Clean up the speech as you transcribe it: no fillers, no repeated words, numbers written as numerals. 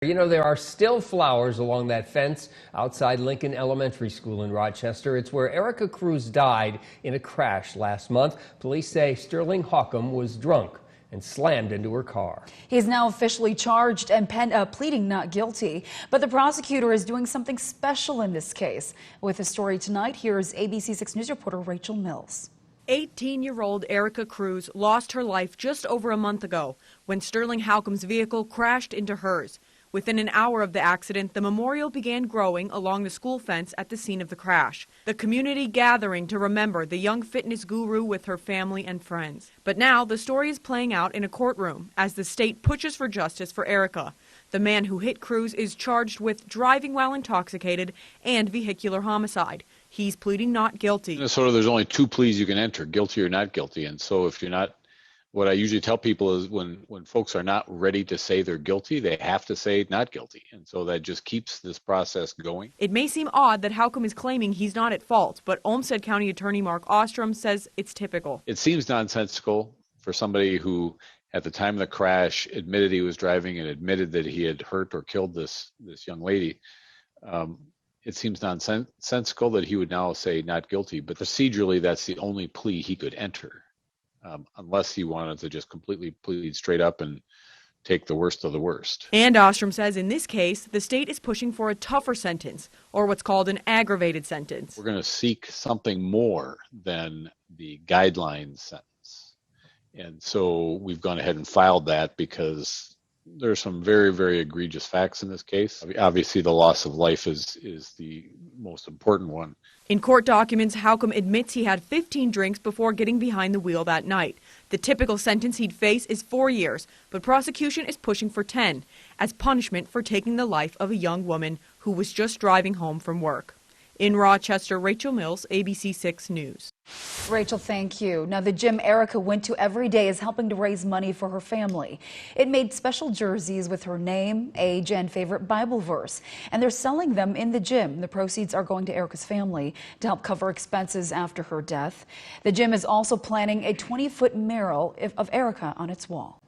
You know, there are still flowers along that fence outside Lincoln Elementary School in Rochester. It's where Erika Cruz died in a crash last month. Police say Sterling Haukom was drunk and slammed into her car. He's now officially charged and pleading not guilty. But the prosecutor is doing something special in this case. With the story tonight, here's ABC 6 News reporter Rachel Mills. 18-year-old Erika Cruz lost her life just over a month ago when Sterling Haukom's vehicle crashed into hers. Within an hour of the accident, the memorial began growing along the school fence at the scene of the crash. The community gathering to remember the young fitness guru with her family and friends. But now the story is playing out in a courtroom as the state pushes for justice for Erika. The man who hit Cruz is charged with driving while intoxicated and vehicular homicide. He's pleading not guilty. In Minnesota, there's only two pleas you can enter, guilty or not guilty. And so if you're not, what I usually tell people is when folks are not ready to say they're guilty, they have to say not guilty. And so that just keeps this process going. It may seem odd that Haukom is claiming he's not at fault, but Olmsted County Attorney Mark Ostrem says it's typical. It seems nonsensical for somebody who, at the time of the crash, admitted he was driving and admitted that he had hurt or killed this young lady. It seems nonsensical that he would now say not guilty, but procedurally, that's the only plea he could enter. Unless he wanted to just completely plead straight up and take the worst of the worst. And Ostrem says in this case, the state is pushing for a tougher sentence, or what's called an aggravated sentence. We're going to seek something more than the guideline sentence. And so we've gone ahead and filed that because there are some very, very egregious facts in this case. Obviously, the loss of life is the most important one. In court documents, Haukom admits he had 15 drinks before getting behind the wheel that night. The typical sentence he'd face is 4 years, but prosecution is pushing for 10 as punishment for taking the life of a young woman who was just driving home from work. In Rochester, Rachel Mills, ABC 6 News. Rachel, thank you. Now, the gym Erika went to every day is helping to raise money for her family. It made special jerseys with her name, age, and favorite Bible verse, and they're selling them in the gym. The proceeds are going to Erika's family to help cover expenses after her death. The gym is also planning a 20-foot mural of Erika on its wall.